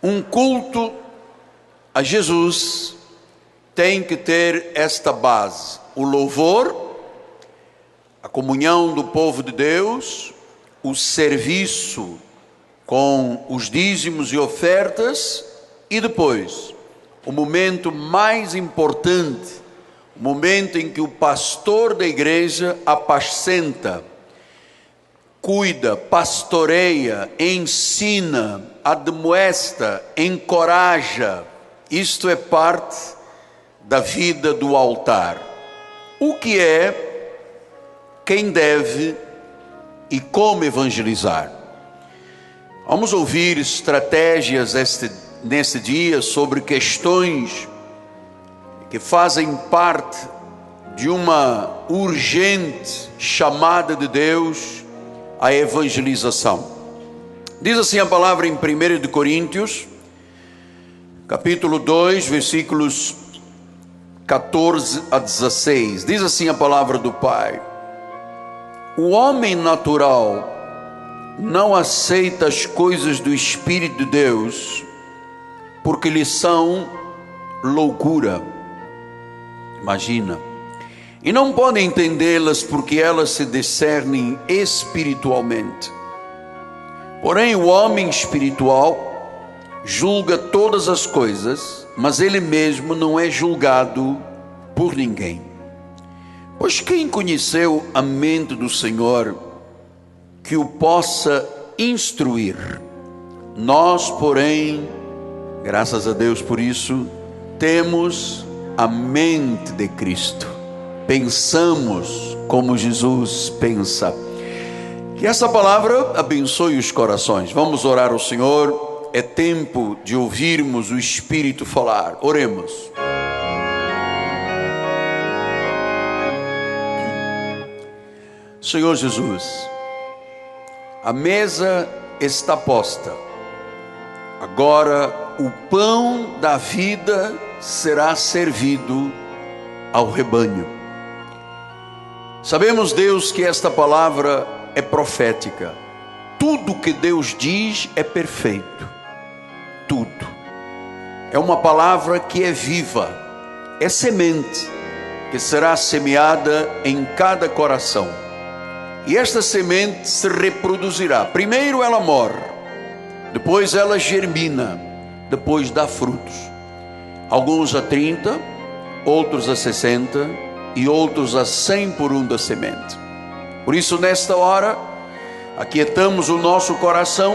Um culto a Jesus tem que ter esta base: o louvor, a comunhão do povo de Deus, o serviço com os dízimos e ofertas, e depois, o momento mais importante, o momento em que o pastor da igreja apascenta, cuida, pastoreia, ensina, admoesta, encoraja. Isto é parte da vida do altar. O que é, quem deve e como evangelizar? Vamos ouvir estratégias neste dia sobre questões que fazem parte de uma urgente chamada de Deus à evangelização. Diz assim a palavra em 1 de Coríntios, capítulo 2, versículos 14 a 16. Diz assim a palavra do Pai: o homem natural não aceita as coisas do Espírito de Deus, porque lhe são loucura. Imagina. E não podem entendê-las, porque elas se discernem espiritualmente. Porém, o homem espiritual julga todas as coisas, mas ele mesmo não é julgado por ninguém. Pois quem conheceu a mente do Senhor que o possa instruir? Nós, porém, graças a Deus por isso, temos a mente de Cristo. Pensamos como Jesus pensa. Que essa palavra abençoe os corações. Vamos orar ao Senhor. É tempo de ouvirmos o Espírito falar. Oremos. Senhor Jesus, a mesa está posta. Agora o pão da vida será servido ao rebanho. Sabemos, Deus, que esta palavra é profética. Tudo que Deus diz é perfeito. Tudo. É uma palavra que é viva. É semente que será semeada em cada coração. E esta semente se reproduzirá. Primeiro ela morre, depois ela germina, depois dá frutos. Alguns a 30, outros a 60 e outros a 100 por um da semente. Por isso, nesta hora, aquietamos o nosso coração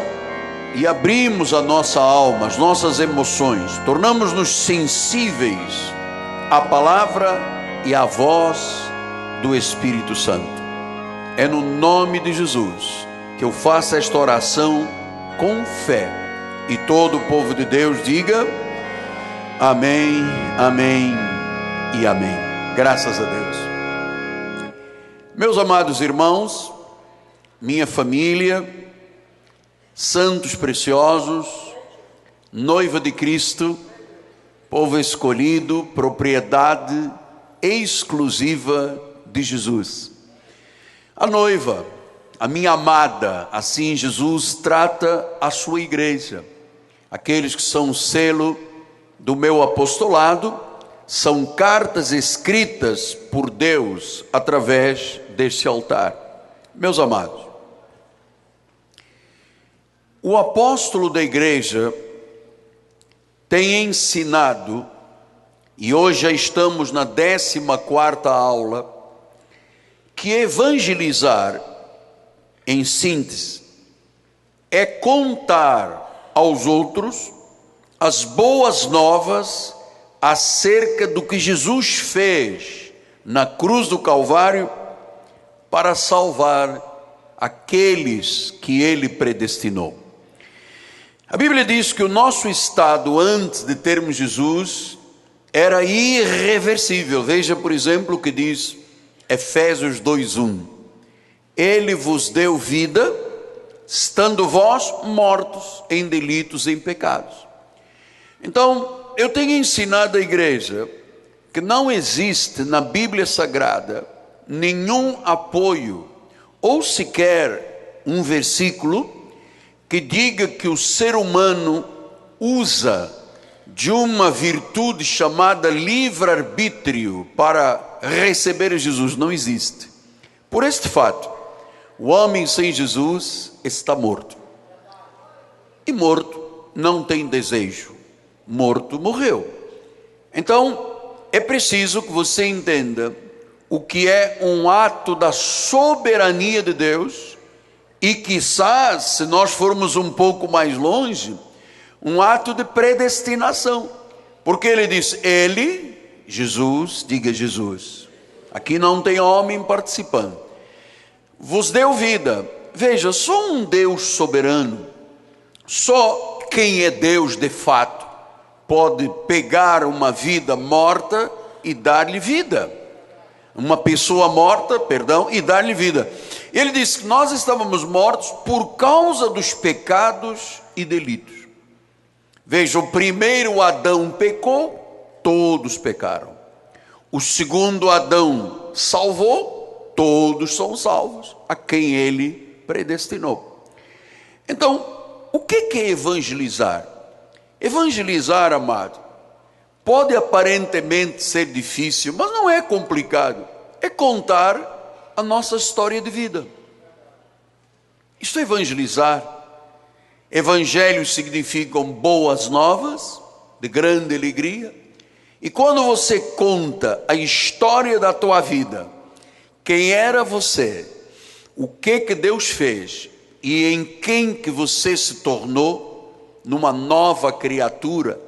e abrimos a nossa alma, as nossas emoções, tornamos-nos sensíveis à palavra e à voz do Espírito Santo. É no nome de Jesus que eu faço esta oração com fé. E todo o povo de Deus diga amém, amém e amém. Graças a Deus. Meus amados irmãos, minha família, santos preciosos, noiva de Cristo, povo escolhido, propriedade exclusiva de Jesus. A noiva, a minha amada, assim Jesus trata a sua igreja. Aqueles que são o selo do meu apostolado, são cartas escritas por Deus através deste altar. Meus amados, o apóstolo da igreja tem ensinado, e hoje já estamos na 14ª aula, que evangelizar, em síntese, é contar aos outros as boas novas acerca do que Jesus fez na cruz do Calvário para salvar aqueles que ele predestinou. A Bíblia diz que o nosso estado antes de termos Jesus era irreversível. Veja, por exemplo, o que diz Efésios 2:1. Ele vos deu vida, estando vós mortos em delitos e em pecados. Então, eu tenho ensinado à igreja que não existe na Bíblia Sagrada nenhum apoio, ou sequer um versículo, que diga que o ser humano usa de uma virtude chamada livre-arbítrio para receber Jesus. Não existe. Por este fato, o homem sem Jesus está morto. E morto não tem desejo. Morto morreu. Então, é preciso que você entenda o que é um ato da soberania de Deus e, quizás, se nós formos um pouco mais longe, um ato de predestinação. Porque ele diz, ele, Jesus, diga Jesus. Aqui não tem homem participando. Vos deu vida. Veja, só um Deus soberano, só quem é Deus de fato, pode pegar uma vida morta e dar-lhe vida. Uma pessoa morta, perdão, e dar-lhe vida. Ele diz que nós estávamos mortos por causa dos pecados e delitos. Veja, o primeiro Adão pecou, todos pecaram. O segundo Adão salvou, todos são salvos, a quem ele predestinou. Então, o que é evangelizar? Evangelizar, amado, pode aparentemente ser difícil, mas não é complicado. É contar a nossa história de vida. Isto é evangelizar. Evangelhos significam boas novas, de grande alegria. E quando você conta a história da tua vida, quem era você, o que Deus fez e em quem que você se tornou, numa nova criatura,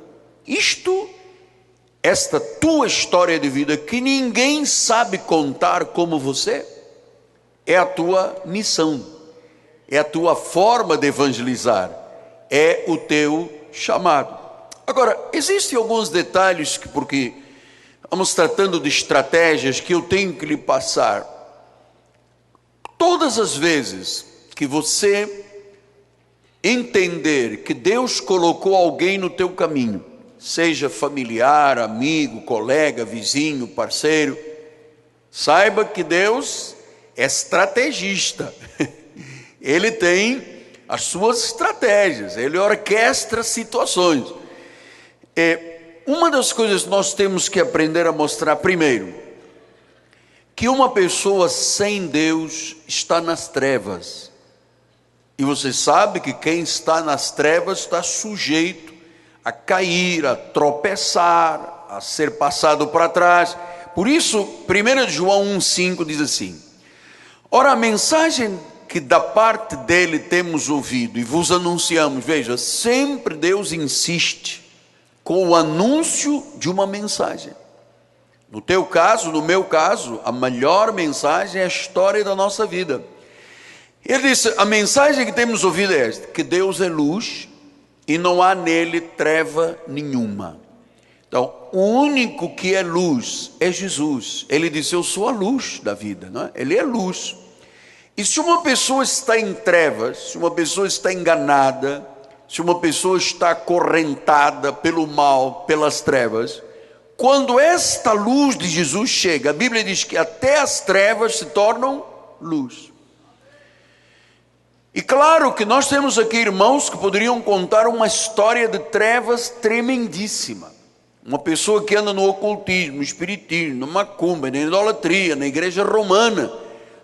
esta tua história de vida, que ninguém sabe contar como você, é a tua missão, é a tua forma de evangelizar, é o teu chamado. Agora, existem alguns detalhes que, porque vamos tratando de estratégias que eu tenho que lhe passar. Todas as vezes que você entender que Deus colocou alguém no teu caminho, seja familiar, amigo, colega, vizinho, parceiro, saiba que Deus é estrategista. Ele tem as suas estratégias, ele orquestra situações. Uma das coisas que nós temos que aprender a mostrar, primeiro, que uma pessoa sem Deus está nas trevas. E você sabe que quem está nas trevas está sujeito a cair, a tropeçar, a ser passado para trás. Por isso, 1 João 1,5 diz assim: ora, a mensagem que da parte dele temos ouvido e vos anunciamos, veja, sempre Deus insiste com o anúncio de uma mensagem. No teu caso, no meu caso, a melhor mensagem é a história da nossa vida. Ele disse, a mensagem que temos ouvido é esta, que Deus é luz e não há nele treva nenhuma. Então, o único que é luz é Jesus. Ele disse, eu sou a luz da vida, não é? Ele é luz. E se uma pessoa está em trevas, se uma pessoa está enganada, se uma pessoa está acorrentada pelo mal, pelas trevas, quando esta luz de Jesus chega, a Bíblia diz que até as trevas se tornam luz. E claro que nós temos aqui irmãos que poderiam contar uma história de trevas tremendíssima. Uma pessoa que anda no ocultismo, no espiritismo, no macumba, na idolatria, na igreja romana,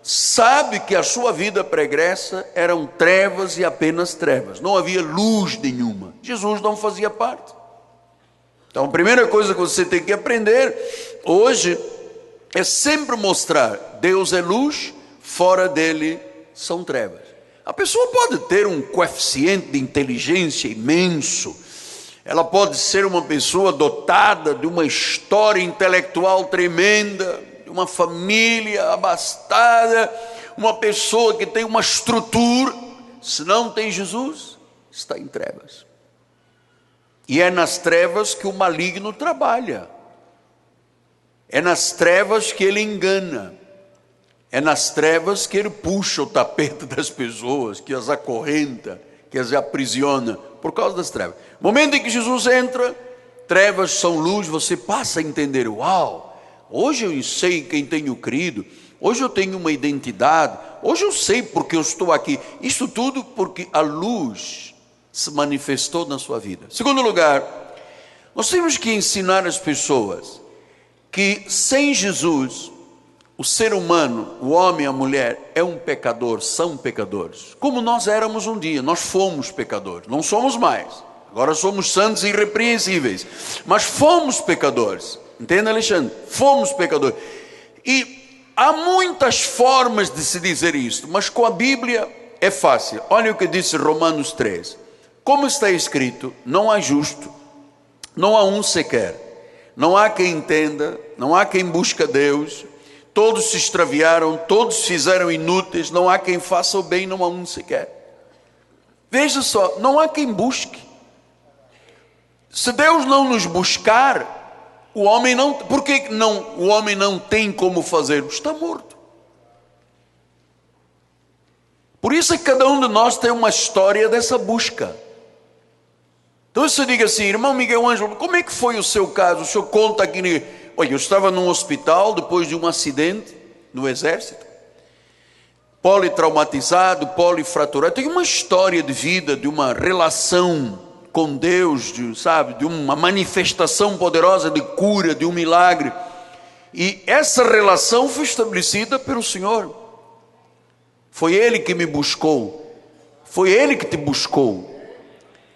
sabe que a sua vida pregressa eram trevas e apenas trevas. Não havia luz nenhuma. Jesus não fazia parte. Então a primeira coisa que você tem que aprender hoje é sempre mostrar, Deus é luz, fora dele são trevas. A pessoa pode ter um coeficiente de inteligência imenso, ela pode ser uma pessoa dotada de uma história intelectual tremenda, de uma família abastada, uma pessoa que tem uma estrutura, se não tem Jesus, está em trevas. E é nas trevas que o maligno trabalha, é nas trevas que ele engana, é nas trevas que ele puxa o tapete das pessoas, que as acorrenta, que as aprisiona, por causa das trevas. No momento em que Jesus entra, trevas são luz, você passa a entender, uau, hoje eu sei em quem tenho crido, hoje eu tenho uma identidade, hoje eu sei porque eu estou aqui. Isso tudo porque a luz se manifestou na sua vida. Segundo lugar, nós temos que ensinar as pessoas que sem Jesus, o ser humano, o homem e a mulher, é um pecador, são pecadores. Como nós éramos um dia, nós fomos pecadores, não somos mais. Agora somos santos e irrepreensíveis, mas fomos pecadores. Entende, Alexandre? Fomos pecadores. E há muitas formas de se dizer isto, mas com a Bíblia é fácil. Olha o que disse Romanos 3. Como está escrito, não há justo, não há um sequer, não há quem entenda, não há quem busque Deus, todos se extraviaram, todos se fizeram inúteis, não há quem faça o bem, não há um sequer. Veja só, não há quem busque. Se Deus não nos buscar, o homem não, por que não, o homem não tem como fazer? Está morto. Por isso é que cada um de nós tem uma história dessa busca. Então você diga assim, irmão Miguel Ângelo, como é que foi o seu caso? O senhor conta aqui, olha, eu estava num hospital depois de um acidente no exército, politraumatizado, polifraturado, tenho uma história de vida, de uma relação com Deus, de uma manifestação poderosa de cura, de um milagre, e essa relação foi estabelecida pelo Senhor. Foi Ele que me buscou, foi Ele que te buscou.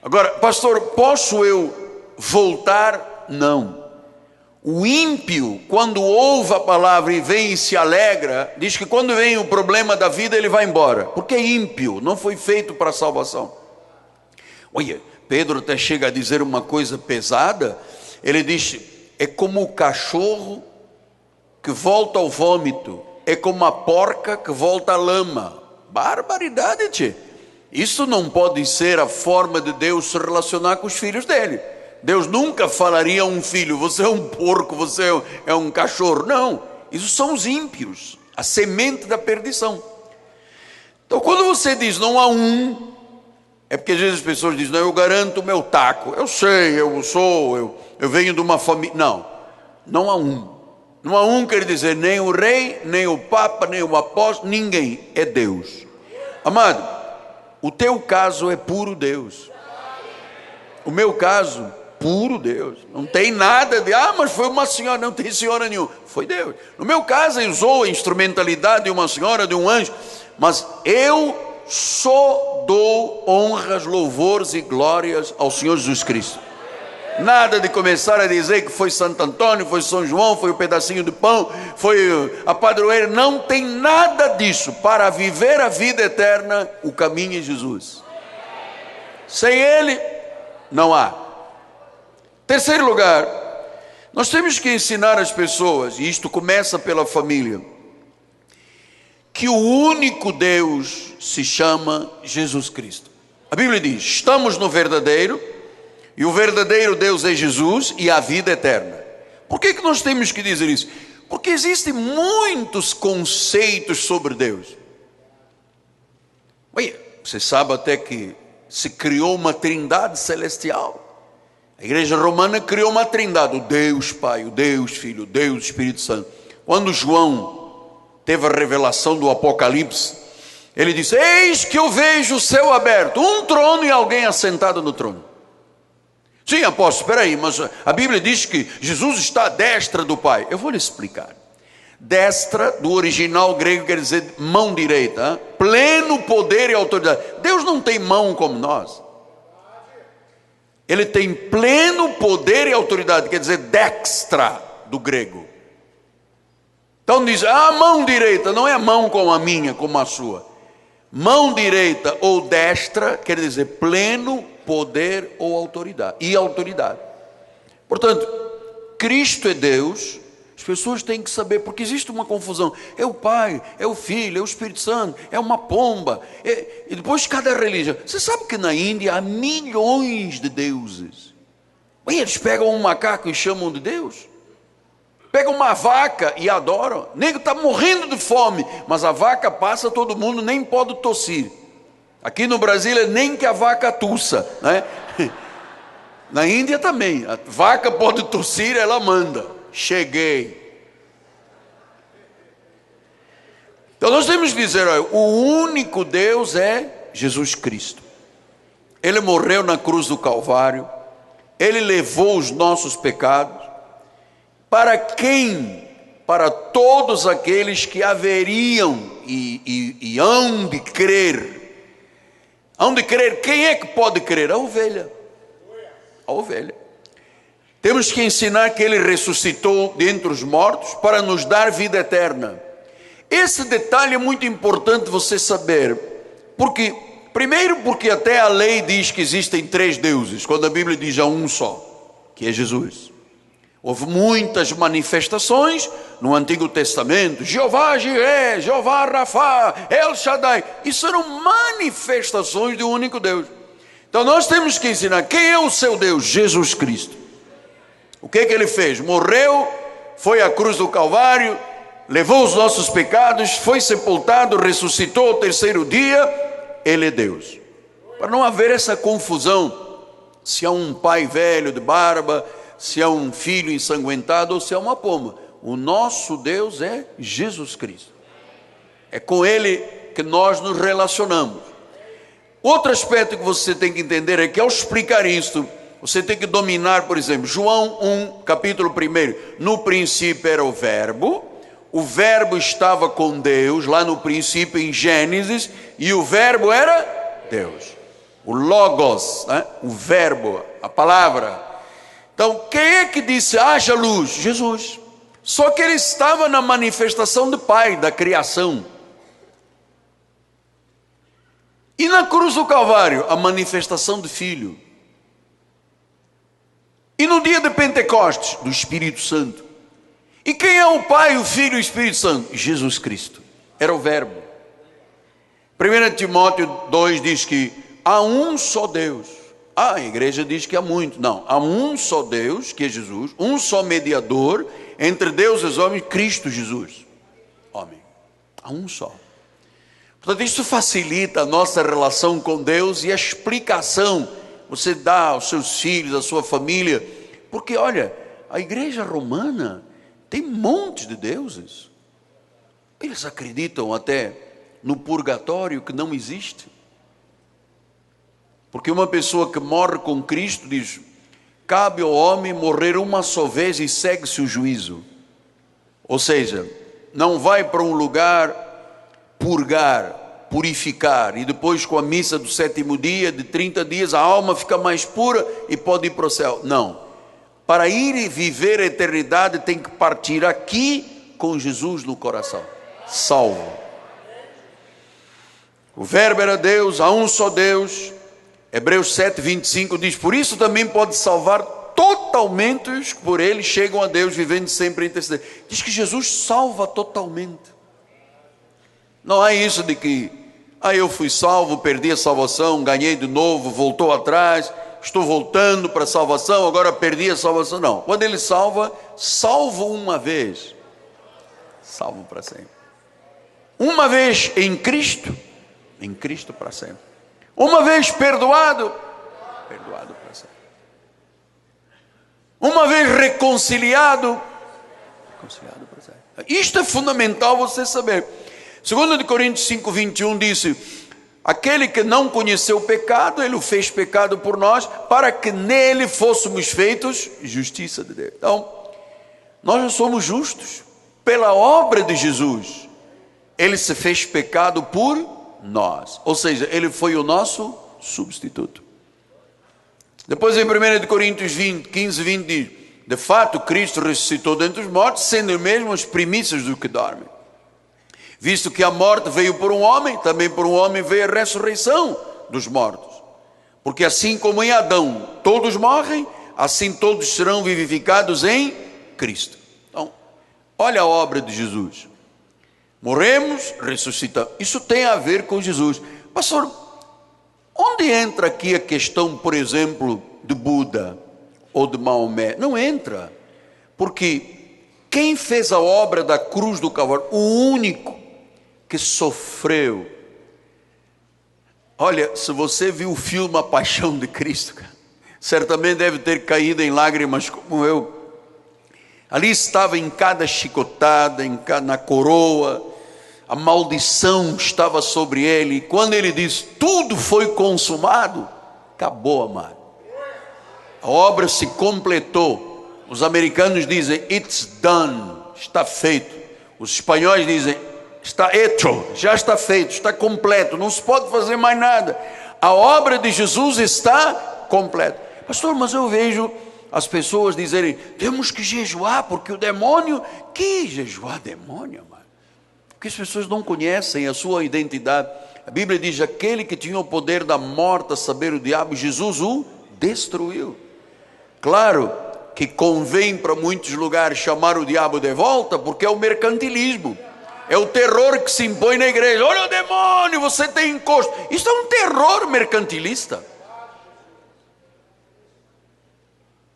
Agora, pastor, posso eu voltar? Não. O ímpio, quando ouve a palavra e vem e se alegra, diz que quando vem o problema da vida ele vai embora, porque é ímpio, não foi feito para a salvação. Olha, Pedro até chega a dizer uma coisa pesada, ele diz, é como o cachorro que volta ao vômito, é como a porca que volta à lama. Barbaridade, tchê. Isso não pode ser a forma de Deus se relacionar com os filhos dele. Deus nunca falaria a um filho, você é um porco, você é um cachorro. Não, isso são os ímpios, a semente da perdição. Então quando você diz não há um, é porque às vezes as pessoas dizem, não, eu garanto o meu taco, eu sei, eu venho de uma família. Não há um. Não há um quer dizer nem o rei, nem o papa, nem o apóstolo, ninguém, é Deus. Amado, o teu caso é puro Deus. O meu caso, puro Deus. Não tem nada de, mas foi uma senhora, não tem senhora nenhuma. Foi Deus. No meu caso, ele usou a instrumentalidade de uma senhora, de um anjo, mas eu só dou honras, louvores e glórias ao Senhor Jesus Cristo. Nada de começar a dizer que foi Santo Antônio, foi São João, foi o pedacinho de pão, foi a padroeira. Não tem nada disso. Para viver a vida eterna, o caminho é Jesus. Sem Ele, não há. Terceiro lugar, nós temos que ensinar as pessoas, e isto começa pela família, que o único Deus se chama Jesus Cristo. A Bíblia diz, estamos no verdadeiro, e o verdadeiro Deus é Jesus e a vida eterna. Por que nós temos que dizer isso? Porque existem muitos conceitos sobre Deus. Olha, você sabe até que se criou uma trindade celestial. A igreja romana criou uma trindade, o Deus Pai, o Deus Filho, o Deus Espírito Santo. Quando João teve a revelação do Apocalipse, ele disse, eis que eu vejo o céu aberto, um trono e alguém assentado no trono. Sim, apóstolo, espera aí, mas a Bíblia diz que Jesus está à destra do Pai. Eu vou lhe explicar. Destra, do original grego, quer dizer mão direita, pleno poder e autoridade. Deus não tem mão como nós. Ele tem pleno poder e autoridade, quer dizer dextra, do grego. Então diz, a mão direita não é a mão como a minha, como a sua. Mão direita ou destra, quer dizer pleno poder ou autoridade, e autoridade. Portanto, Cristo é Deus. As pessoas têm que saber, porque existe uma confusão, é o Pai, é o Filho, é o Espírito Santo, é uma pomba, e depois cada religião. Você sabe que na Índia há milhões de deuses. E eles pegam um macaco e chamam de Deus, pegam uma vaca e adoram. O nego está morrendo de fome, mas a vaca passa, todo mundo nem pode tossir. Aqui no Brasil é nem que a vaca tussa, né? Na Índia também, a vaca pode tossir, ela manda, cheguei. Então nós temos que dizer, olha, o único Deus é Jesus Cristo. Ele morreu na cruz do Calvário, Ele levou os nossos pecados. Para quem? Para todos aqueles que haveriam e hão de crer. Hão de crer. Quem é que pode crer? A ovelha. A ovelha. Temos que ensinar que Ele ressuscitou dentre os mortos para nos dar vida eterna. Esse detalhe é muito importante você saber. Primeiro porque até a lei diz que existem 3 deuses, quando a Bíblia diz há um só, que é Jesus. Houve muitas manifestações no Antigo Testamento. Jeová Jireh, Jeová Rafá, El Shaddai. Isso eram manifestações de um único Deus. Então nós temos que ensinar quem é o seu Deus? Jesus Cristo. O que Ele fez? Morreu, foi à cruz do Calvário, levou os nossos pecados, foi sepultado, ressuscitou ao 3º dia. Ele é Deus. Para não haver essa confusão, se há um pai velho de barba, se há um filho ensanguentado ou se há uma pomba. O nosso Deus é Jesus Cristo. É com Ele que nós nos relacionamos. Outro aspecto que você tem que entender é que ao explicar isto, você tem que dominar, por exemplo, João 1, capítulo 1. No princípio era o verbo estava com Deus, lá no princípio em Gênesis, e o verbo era Deus. O Logos, né? O verbo, a palavra. Então, quem é que disse haja luz? Jesus. Só que Ele estava na manifestação do Pai, da criação. E na cruz do Calvário, a manifestação do Filho. E no dia de Pentecostes, do Espírito Santo. E quem é o Pai, o Filho e o Espírito Santo? Jesus Cristo. Era o verbo. 1 Timóteo 2 diz que há um só Deus. A igreja diz que há muito. Não, há um só Deus, que é Jesus, um só mediador entre Deus e os homens, Cristo Jesus. Homem. Há um só. Portanto, isso facilita a nossa relação com Deus e a explicação. Você dá aos seus filhos, à sua família. Porque, olha, a igreja romana tem montes de deuses. Eles acreditam até no purgatório que não existe. Porque uma pessoa que morre com Cristo diz: cabe ao homem morrer uma só vez e segue-se o juízo. Ou seja, não vai para um lugar purgar, purificar, e depois com a missa do 7º dia, de 30 dias, a alma fica mais pura e pode ir para o céu. Não. Para ir e viver a eternidade tem que partir aqui com Jesus no coração. Salvo. O verbo era Deus, há um só Deus. Hebreus 7:25 diz: por isso também pode salvar totalmente os que por Ele chegam a Deus, vivendo sempre em intercessão. Diz que Jesus salva totalmente. Não há isso de que eu fui salvo, perdi a salvação, ganhei de novo, voltou atrás, estou voltando para a salvação, agora perdi a salvação. Não, quando Ele salva, salvo uma vez, salvo para sempre. Uma vez em Cristo para sempre. Uma vez perdoado, perdoado para sempre. Uma vez reconciliado, reconciliado para sempre. Isto é fundamental você saber. 2 Coríntios 5:21 disse: aquele que não conheceu o pecado, Ele o fez pecado por nós, para que nele fôssemos feitos justiça de Deus. Então, nós não somos justos pela obra de Jesus. Ele se fez pecado por nós, ou seja, Ele foi o nosso substituto. Depois em 1 Coríntios 15:20 diz: de fato Cristo ressuscitou dentre os mortos, sendo mesmo as primícias do que dormem. Visto que a morte veio por um homem, também por um homem veio a ressurreição dos mortos. Porque assim como em Adão todos morrem, assim todos serão vivificados em Cristo. Então, olha a obra de Jesus. Morremos, ressuscitamos. Isso tem a ver com Jesus. Pastor, onde entra aqui a questão, por exemplo, de Buda ou de Maomé? Não entra. Porque quem fez a obra da cruz do Calvário, o único que sofreu. Olha, se você viu o filme A Paixão de Cristo, certamente deve ter caído em lágrimas como eu. Ali estava em cada chicotada, na coroa, a maldição estava sobre ele. Quando ele diz tudo foi consumado, Acabou, amado. A obra se completou. Os americanos dizem, it's done, está feito. Os espanhóis dizem, está hecho, já está feito, está completo, não se pode fazer mais nada. A obra de Jesus está completa. Pastor, mas eu vejo as pessoas dizerem, temos que jejuar, porque o demônio... Que jejuar demônio, amado? Porque as pessoas não conhecem a sua identidade. A Bíblia diz, aquele que tinha o poder da morte, a saber, o diabo, Jesus o destruiu. Claro que convém para muitos lugares chamar o diabo de volta, porque é o mercantilismo, é o terror que se impõe na igreja. Olha o demônio, você tem encosto. Isso é um terror mercantilista.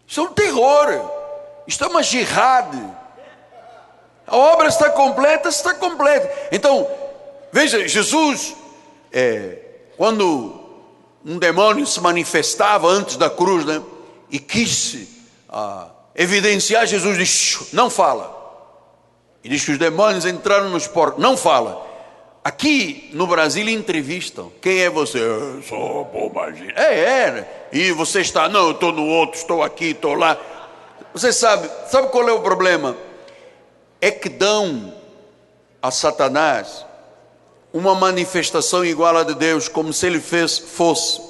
Isso é um terror. Isto é uma jihad. A obra está completa, está completa. Então, veja, Jesus, quando um demônio se manifestava antes da cruz, né, e quis evidenciar, Jesus disse, não fala. E diz que os demônios entraram nos porcos, não fala. Aqui no Brasil entrevistam, quem é você? Eu sou Pombagira. E você está, não, eu estou no outro, estou aqui, estou lá. Você sabe qual é o problema? É que dão a Satanás uma manifestação igual à de Deus, como se ele fosse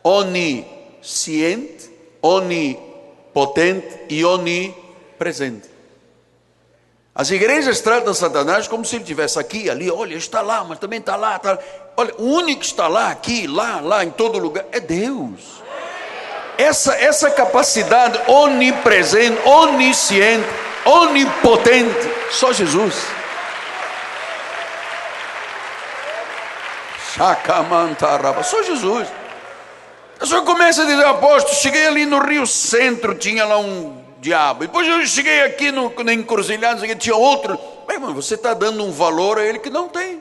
onisciente, onipotente e onipresente. As igrejas tratam Satanás como se ele estivesse aqui, ali, olha, está lá, mas também está lá, está lá. Olha, o único que está lá, aqui, lá, em todo lugar, é Deus. Essa capacidade onipresente, onisciente, onipotente, só Jesus. Só Jesus. A pessoa começa a dizer, apóstolo, cheguei ali no Rio Centro, tinha lá um diabo. Depois eu cheguei aqui na encruzilhada, tinha outro. Mas você está dando um valor a ele que não tem.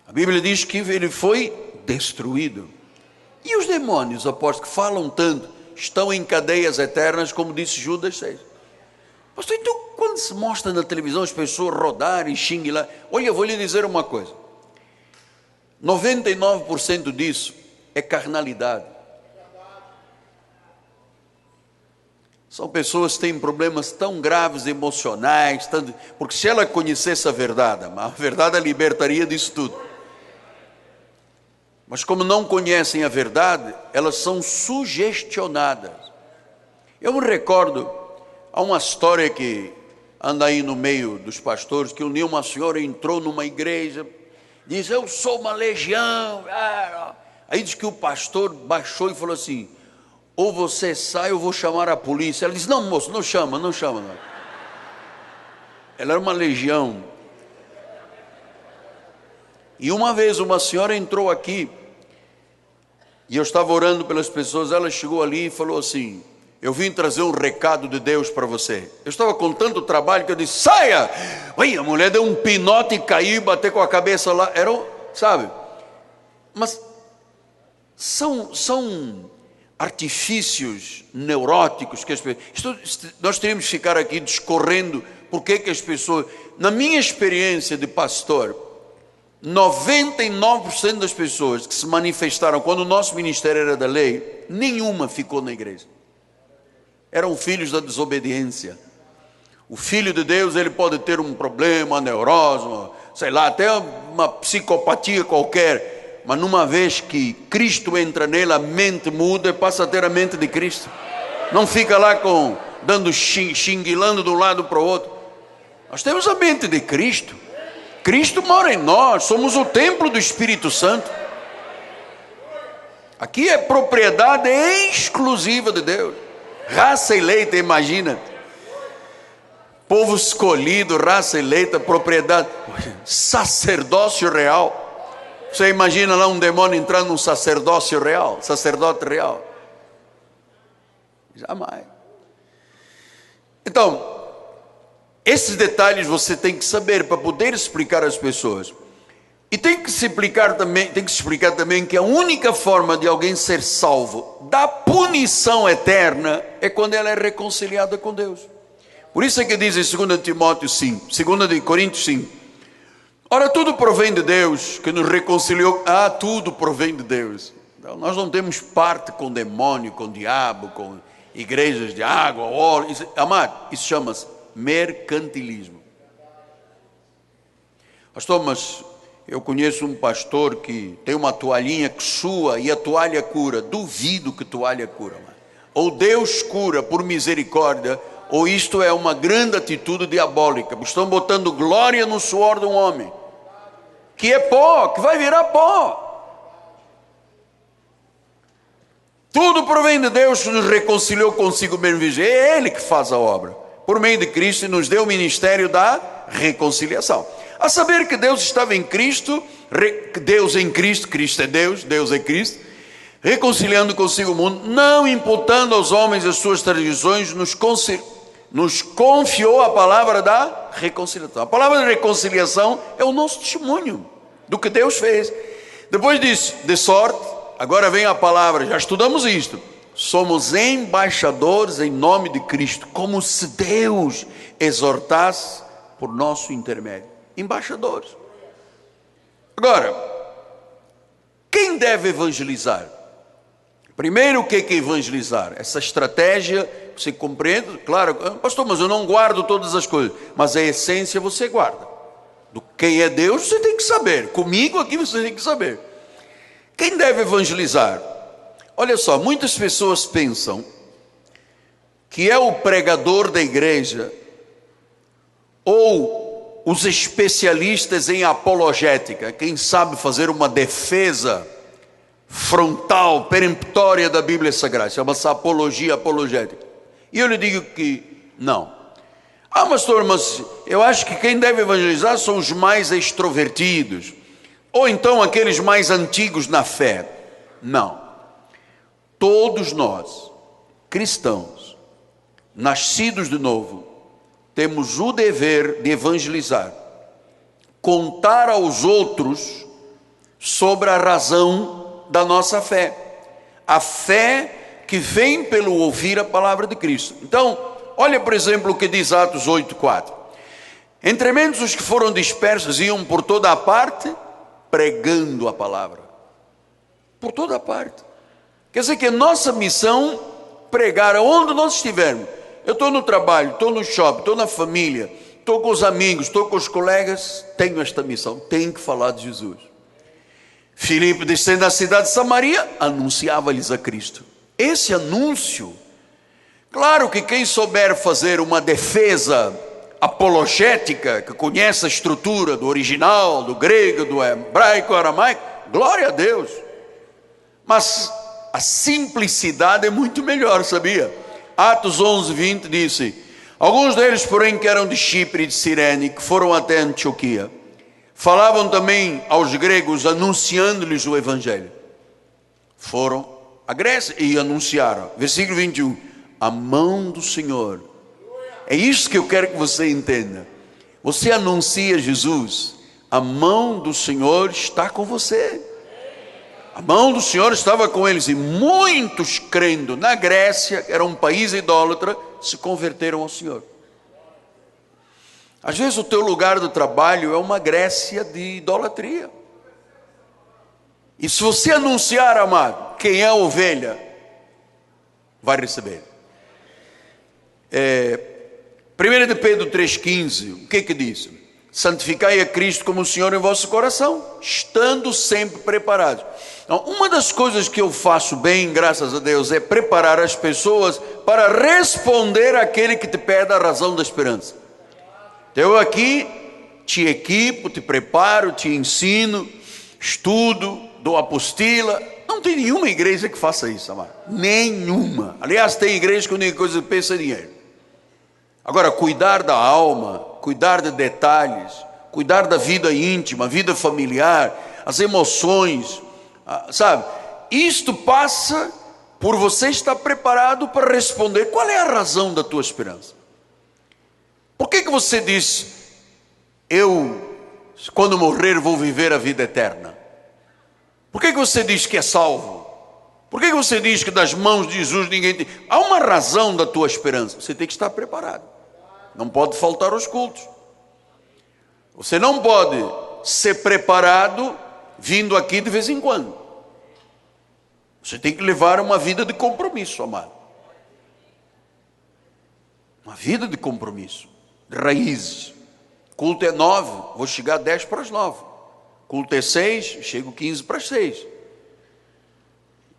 A Bíblia diz que ele foi destruído. E os demônios, apóstolo, que falam tanto, estão em cadeias eternas, como disse Judas 6. Pastor, então quando se mostra na televisão as pessoas rodarem, xinguem lá, olha, eu vou lhe dizer uma coisa, 99% disso é carnalidade. São pessoas que têm problemas tão graves emocionais, porque se ela conhecesse a verdade a libertaria disso tudo. Mas como não conhecem a verdade, elas são sugestionadas. Eu me recordo, há uma história que anda aí no meio dos pastores, que um dia uma senhora entrou numa igreja, diz, eu sou uma legião. Aí diz que o pastor baixou e falou assim, ou você sai, eu vou chamar a polícia. Ela disse, não moço, não chama. Não. Ela era uma legião. E uma vez uma senhora entrou aqui, e eu estava orando pelas pessoas, ela chegou ali e falou assim, eu vim trazer um recado de Deus para você. Eu estava com tanto trabalho que eu disse, saia! Aí a mulher deu um pinote e caiu e bateu com a cabeça lá, sabe? Mas são artifícios neuróticos que as pessoas... Nós teríamos que ficar aqui discorrendo porque que as pessoas... Na minha experiência de pastor, 99% das pessoas que se manifestaram quando o nosso ministério era da lei, nenhuma ficou na igreja. Eram filhos da desobediência. O filho de Deus, ele pode ter um problema, uma neurose, sei lá, até uma psicopatia qualquer, mas numa vez que Cristo entra nele, a mente muda e passa a ter a mente de Cristo. Não fica lá dando xinguilando de um lado para o outro. Nós temos a mente de Cristo. Cristo mora em nós, somos o templo do Espírito Santo. Aqui é propriedade exclusiva de Deus. Raça eleita, imagina. Povo escolhido, raça eleita, propriedade, sacerdócio real. Você imagina lá um demônio entrando num sacerdócio real, sacerdote real? Jamais. Então, esses detalhes você tem que saber para poder explicar às pessoas. E tem que se explicar também que a única forma de alguém ser salvo da punição eterna é quando ela é reconciliada com Deus. Por isso é que diz em 2 Timóteo 5, 2 Coríntios 5, Ora, tudo provém de Deus, que nos reconciliou. Tudo provém de Deus. Então, nós não temos parte com demônio, com diabo, com igrejas de água, óleo. Amado, isso chama-se mercantilismo. Pastor, mas eu conheço um pastor que tem uma toalhinha que sua e a toalha cura. Duvido que toalha cura, amado. Ou Deus cura por misericórdia, ou isto é uma grande atitude diabólica. Estão botando glória no suor de um homem, que é pó, que vai virar pó. Tudo provém de Deus, que nos reconciliou consigo mesmo. É Ele que faz a obra, por meio de Cristo, e nos deu o ministério da reconciliação. A saber que Deus estava em Cristo, Deus em Cristo, Cristo é Deus, Deus é Cristo, reconciliando consigo o mundo, não imputando aos homens as suas transgressões, nos confiou a palavra da reconciliação. A palavra da reconciliação é o nosso testemunho do que Deus fez. Depois disso, de sorte, agora vem a palavra, já estudamos isto, somos embaixadores em nome de Cristo, como se Deus exortasse por nosso intermédio. Embaixadores. Agora, quem deve evangelizar? Primeiro, o que é evangelizar? Essa estratégia, você compreende? Claro, pastor, mas eu não guardo todas as coisas. Mas a essência você guarda. Do quem é Deus, você tem que saber. Comigo aqui você tem que saber. Quem deve evangelizar? Olha só, muitas pessoas pensam que é o pregador da igreja ou os especialistas em apologética, quem sabe fazer uma defesa frontal, peremptória da Bíblia Sagrada, chama-se apologia apologética. E eu lhe digo que não. Pastor, mas eu acho que quem deve evangelizar são os mais extrovertidos, ou então aqueles mais antigos na fé. Não. Todos nós, cristãos, nascidos de novo, temos o dever de evangelizar, contar aos outros sobre a razão da nossa fé, a fé que vem pelo ouvir a palavra de Cristo. Então, olha por exemplo o que diz Atos 8:4. Entre menos os que foram dispersos iam por toda a parte, pregando a palavra. Por toda a parte. Quer dizer que a nossa missão, pregar aonde nós estivermos. Eu estou no trabalho, estou no shopping, estou na família, estou com os amigos, estou com os colegas, tenho esta missão, tenho que falar de Jesus. Filipe, descendo da cidade de Samaria, anunciava-lhes a Cristo. Esse anúncio, claro que quem souber fazer uma defesa apologética, que conhece a estrutura do original, do grego, do hebraico, do aramaico, glória a Deus. Mas a simplicidade é muito melhor, sabia? Atos 11:20 disse: alguns deles, porém, que eram de Chipre e de Cirene, que foram até Antioquia, falavam também aos gregos, anunciando-lhes o evangelho. Foram à Grécia e anunciaram. Versículo 21, a mão do Senhor. É isso que eu quero que você entenda. Você anuncia Jesus, a mão do Senhor está com você. A mão do Senhor estava com eles, e muitos, crendo na Grécia, que era um país idólatra, se converteram ao Senhor. Às vezes o teu lugar do trabalho é uma Grécia de idolatria. E se você anunciar, amado, quem é a ovelha, vai receber. 1 de Pedro 3,15, o que diz? Santificai a Cristo como o Senhor em vosso coração, estando sempre preparados. Então, uma das coisas que eu faço bem, graças a Deus, é preparar as pessoas para responder àquele que te pede a razão da esperança. Então, eu aqui te equipo, te preparo, te ensino, estudo, dou apostila. Não tem nenhuma igreja que faça isso, amado. Nenhuma. Aliás, tem igreja que a única coisa que pensa é dinheiro. Agora, cuidar da alma, cuidar de detalhes, cuidar da vida íntima, vida familiar, as emoções, sabe? Isto passa por você estar preparado para responder. Qual é a razão da tua esperança? Por que você diz, eu, quando morrer, vou viver a vida eterna? Por que você diz que é salvo? Por que você diz que das mãos de Jesus ninguém tem? Há uma razão da tua esperança. Você tem que estar preparado. Não pode faltar aos cultos. Você não pode ser preparado vindo aqui de vez em quando. Você tem que levar uma vida de compromisso, amado. Uma vida de compromisso, de raízes. Culto é 9, vou chegar 10 para as 9. Culto é 6, chego 15 para as 6.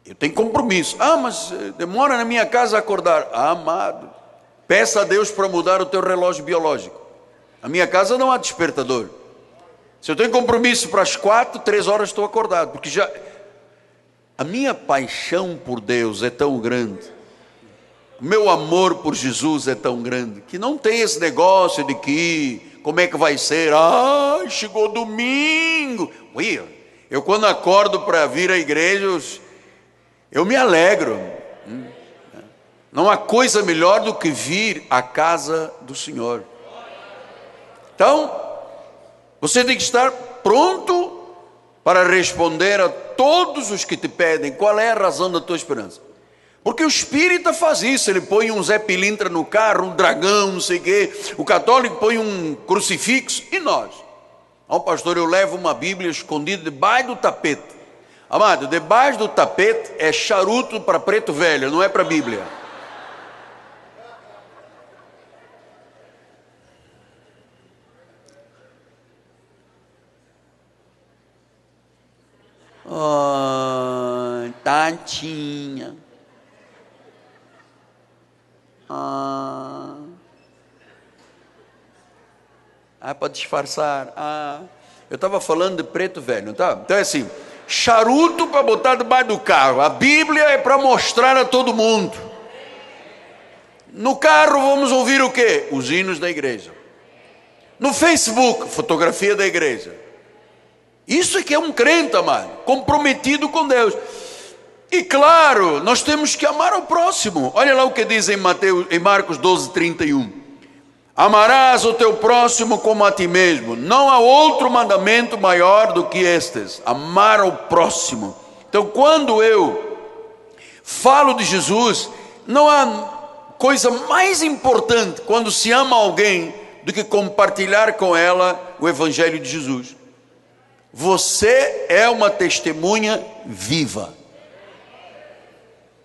Eu tenho compromisso. Ah, mas demora na minha casa a acordar. Ah, amado, peça a Deus para mudar o teu relógio biológico. A minha casa não há despertador. Se eu tenho compromisso para as 4, 3 horas estou acordado. Porque já... A minha paixão por Deus é tão grande. O meu amor por Jesus é tão grande. Que não tem esse negócio de que... Como é que vai ser? Ah, chegou domingo. Ui, eu quando acordo para vir à igreja, eu me alegro. Não há coisa melhor do que vir à casa do Senhor. Então, você tem que estar pronto para responder a todos os que te pedem qual é a razão da tua esperança. Porque o espírita faz isso, ele põe um Zé Pilintra no carro, um dragão, não sei o quê. O católico põe um crucifixo. E nós? Ó, pastor, eu levo uma Bíblia escondida debaixo do tapete. Amado, debaixo do tapete é charuto para preto velho, não é para Bíblia. Oh, tantinha. Para disfarçar. Eu estava falando de preto velho, não tá? Então é assim, charuto para botar debaixo do carro. A Bíblia é para mostrar a todo mundo. No carro vamos ouvir o quê? Os hinos da igreja. No Facebook, fotografia da igreja. Isso é que é um crente, amado, comprometido com Deus. E claro, nós temos que amar ao próximo. Olha lá o que diz em Marcos 12, 31. Amarás o teu próximo como a ti mesmo. Não há outro mandamento maior do que estes. Amar ao próximo. Então, quando eu falo de Jesus, não há coisa mais importante quando se ama alguém do que compartilhar com ela o Evangelho de Jesus. Você é uma testemunha viva.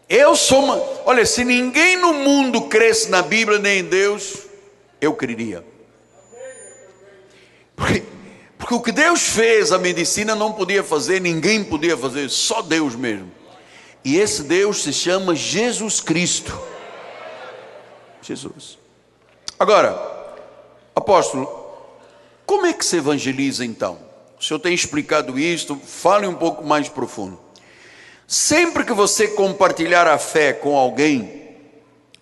Eu sou uma... Olha, se ninguém no mundo cresce na Bíblia nem em Deus, eu creria. Porque o que Deus fez, a medicina não podia fazer, ninguém podia fazer, só Deus mesmo. E esse Deus se chama Jesus Cristo. Jesus. Agora, apóstolo, como é que se evangeliza então? O senhor tem explicado isto, fale um pouco mais profundo. Sempre que você compartilhar a fé com alguém,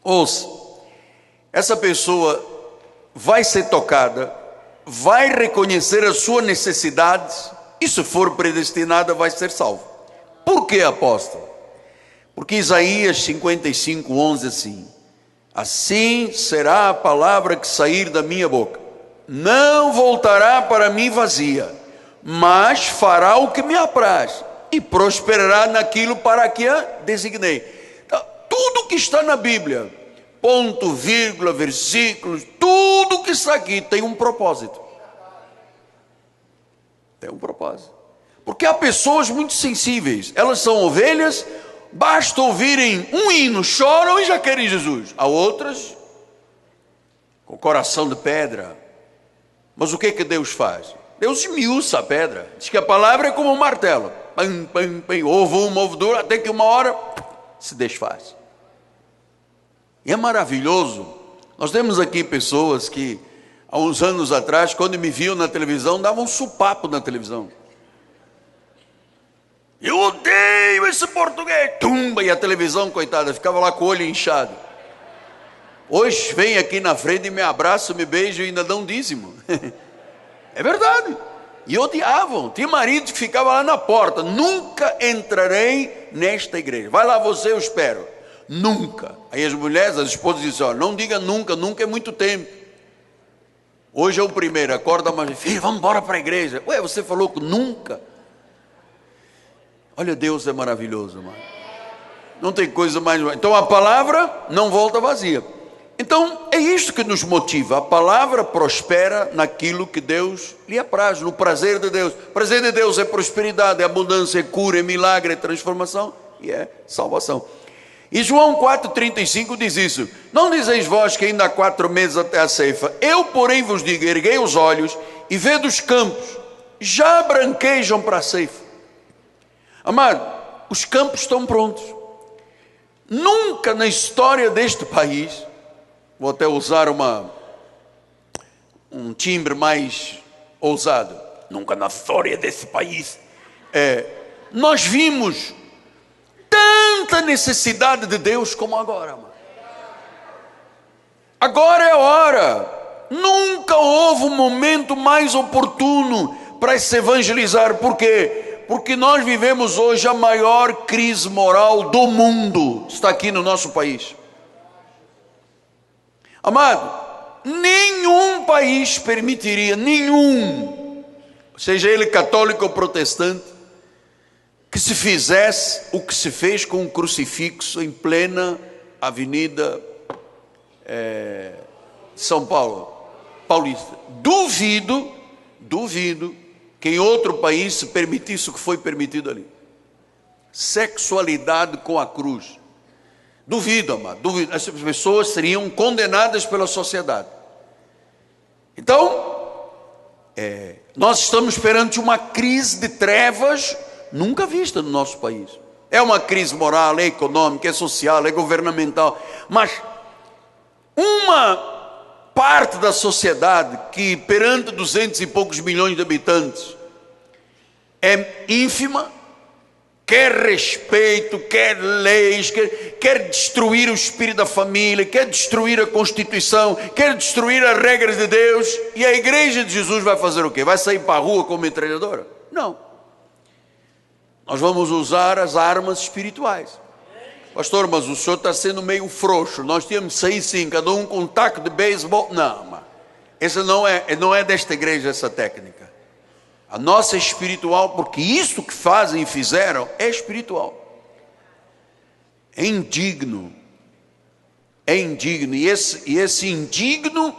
ouça, essa pessoa vai ser tocada, vai reconhecer a sua necessidade, e se for predestinada vai ser salvo. Por que, apóstolo? Porque Isaías 55, 11 assim será a palavra que sair da minha boca, não voltará para mim vazia, mas fará o que me apraz, e prosperará naquilo para que a designei. Então, tudo que está na Bíblia, ponto, vírgula, versículos, tudo que está aqui tem um propósito. Tem um propósito. Porque há pessoas muito sensíveis, elas são ovelhas, basta ouvirem um hino, choram e já querem Jesus. Há outras com coração de pedra. Mas o que Deus faz? Deus esmiuça a pedra. Diz que a palavra é como um martelo. Pam, pam, pam, ovo uma, ovo dura, até que uma hora se desfaz. E é maravilhoso. Nós temos aqui pessoas que há uns anos atrás, quando me viam na televisão, davam um supapo na televisão. Eu odeio esse português. Tumba, e a televisão, coitada, ficava lá com o olho inchado. Hoje vem aqui na frente e me abraça, me beija e ainda dá um dízimo. É verdade. E odiavam. Tinha marido que ficava lá na porta. Nunca entrarei nesta igreja. Vai lá você, eu espero. Nunca. Aí as mulheres, as esposas dizem, olha, não diga nunca, nunca é muito tempo. Hoje é o primeiro, acorda mais, filho, vamos embora para a igreja. Ué, você falou que nunca. Olha, Deus é maravilhoso, mano. Não tem coisa mais... Então a palavra não volta vazia. Então, é isto que nos motiva. A palavra prospera naquilo que Deus lhe apraz, no prazer de Deus. O prazer de Deus é prosperidade, é abundância, é cura, é milagre, é transformação e é salvação. E João 4,35 diz isso: não dizeis vós que ainda há 4 meses até a ceifa? Eu, porém, vos digo, erguei os olhos e vede os campos, já branquejam para a ceifa. Amado, os campos estão prontos. Nunca na história deste país, vou até usar um timbre mais ousado, nunca na história desse país, nós vimos tanta necessidade de Deus como agora. Mano. Agora é a hora. Nunca houve um momento mais oportuno para se evangelizar. Por quê? Porque nós vivemos hoje a maior crise moral do mundo. Está aqui no nosso país. Amado, nenhum país permitiria, nenhum, seja ele católico ou protestante, que se fizesse o que se fez com um crucifixo em plena avenida São Paulo, Paulista. Duvido que em outro país se permitisse o que foi permitido ali. Sexualidade com a cruz. Duvido, amado, duvido. Essas pessoas seriam condenadas pela sociedade. Então, nós estamos perante uma crise de trevas nunca vista no nosso país. É uma crise moral, é econômica, é social, é governamental. Mas uma parte da sociedade que perante 200 e poucos milhões de habitantes é ínfima, quer respeito, quer leis, quer destruir o espírito da família, quer destruir a Constituição, quer destruir as regras de Deus. E a igreja de Jesus vai fazer o quê? Vai sair para a rua como metralhadora? Não. Nós vamos usar as armas espirituais. Pastor, mas o senhor está sendo meio frouxo. Nós tínhamos que sair sim, cada um com um taco de beisebol. Não, mas essa não é desta igreja essa técnica. A nossa é espiritual, porque isso que fazem e fizeram é espiritual. É indigno. É indigno. E esse indigno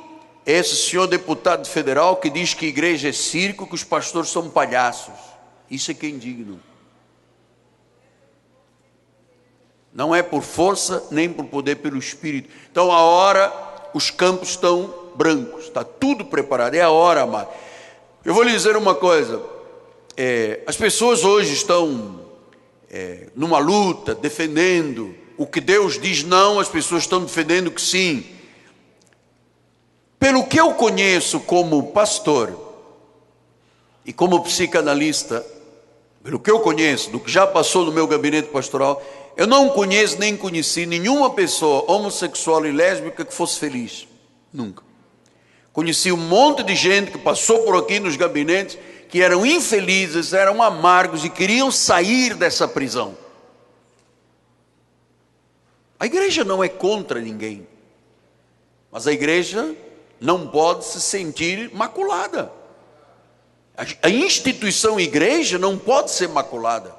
é esse senhor deputado federal que diz que a igreja é circo, que os pastores são palhaços. Isso é que é indigno. Não é por força, nem por poder, pelo Espírito. Então a hora, os campos estão brancos. Está tudo preparado. É a hora, amado. Eu vou lhe dizer uma coisa, as pessoas hoje estão numa luta, defendendo o que Deus diz não, as pessoas estão defendendo que sim. Pelo que eu conheço como pastor e como psicanalista, pelo que eu conheço, do que já passou no meu gabinete pastoral, eu não conheço nem conheci nenhuma pessoa homossexual e lésbica que fosse feliz, nunca. Conheci um monte de gente que passou por aqui nos gabinetes, que eram infelizes, eram amargos e queriam sair dessa prisão. A igreja não é contra ninguém, mas a igreja não pode se sentir maculada. A instituição igreja não pode ser maculada.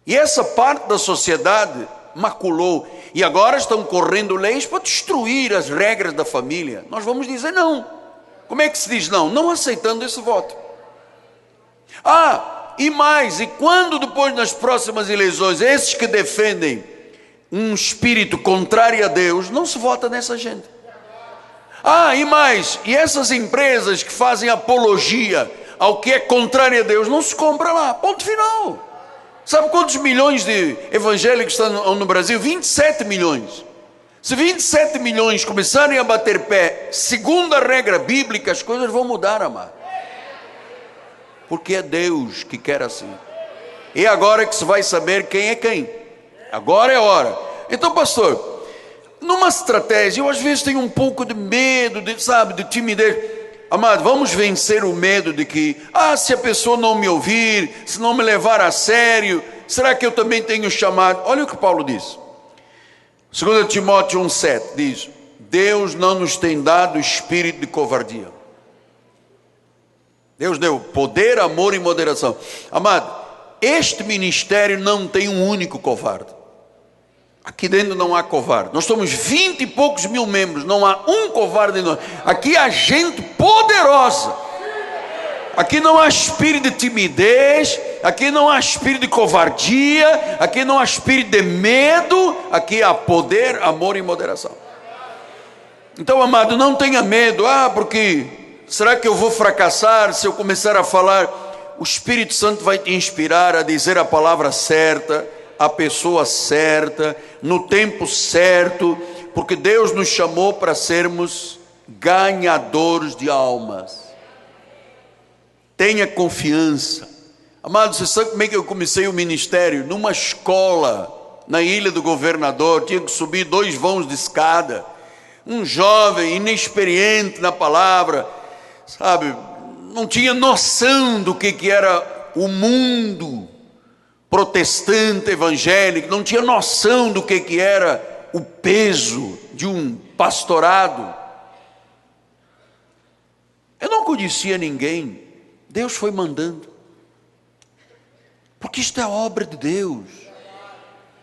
E essa parte da sociedade maculou, e agora estão correndo leis para destruir as regras da família. Nós vamos dizer não. Como é que se diz não? Não aceitando esse voto. E mais, e quando depois nas próximas eleições, esses que defendem um espírito contrário a Deus, não se vota nessa gente. E mais, e essas empresas que fazem apologia ao que é contrário a Deus, não se compra lá, ponto final. Sabe quantos milhões de evangélicos estão no Brasil? 27 milhões. Se 27 milhões começarem a bater pé, segundo a regra bíblica, as coisas vão mudar, amado. Porque é Deus que quer assim. E agora que se vai saber quem é quem. Agora é a hora. Então, pastor, numa estratégia, eu às vezes tenho um pouco de medo, de timidez. Amado, vamos vencer o medo de que, se a pessoa não me ouvir, se não me levar a sério, será que eu também tenho chamado? Olha o que Paulo diz. 2 Timóteo 1,7 diz: Deus não nos tem dado espírito de covardia. Deus deu poder, amor e moderação. Amado, este ministério não tem um único covarde. Aqui dentro não há covarde. Nós somos 20 e poucos mil membros, não há um covarde em nós. Aqui há gente poderosa. Aqui não há espírito de timidez, aqui não há espírito de covardia, aqui não há espírito de medo, aqui há poder, amor e moderação. Então, amado, não tenha medo. Porque será que eu vou fracassar se eu começar a falar? O Espírito Santo vai te inspirar a dizer a palavra certa, a pessoa certa, no tempo certo, porque Deus nos chamou para sermos ganhadores de almas. Tenha confiança. Amado, você sabe como é que eu comecei o ministério? Numa escola, na Ilha do Governador, tinha que subir 2 vãos de escada. Um jovem, inexperiente na palavra, sabe, não tinha noção do que era o mundo protestante evangélico, não tinha noção do que era o peso de um pastorado. Eu não conhecia ninguém. Deus foi mandando, porque isto é obra de Deus.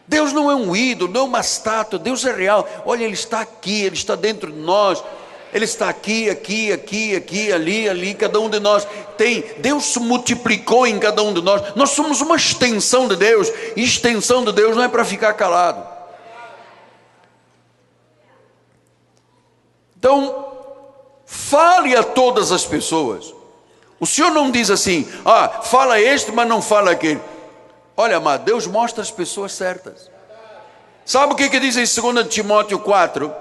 Deus não é um ídolo, não é uma estátua, Deus é real. Olha, Ele está aqui, Ele está dentro de nós, Ele está aqui, ali, cada um de nós tem. Deus se multiplicou em cada um de nós. Nós somos uma extensão de Deus, e extensão de Deus não é para ficar calado. Então, fale a todas as pessoas. O Senhor não diz assim, fala este, mas não fala aquele. Olha, amado, Deus mostra as pessoas certas. Sabe o que diz em 2 Timóteo 4?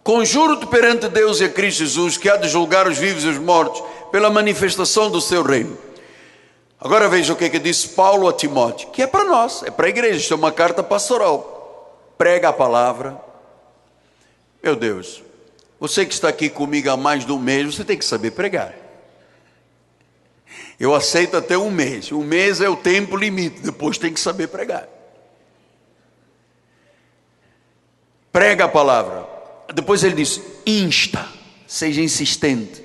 Conjuro-te perante Deus e a Cristo Jesus, que há de julgar os vivos e os mortos, pela manifestação do seu reino. Agora veja o que disse Paulo a Timóteo, que é para nós, é para a igreja, isto é uma carta pastoral. Prega a palavra. Meu Deus, você que está aqui comigo há mais de um mês, você tem que saber pregar. Eu aceito até um mês. Um mês é o tempo limite. Depois tem que saber pregar. Prega a palavra. Depois ele diz, insta, seja insistente.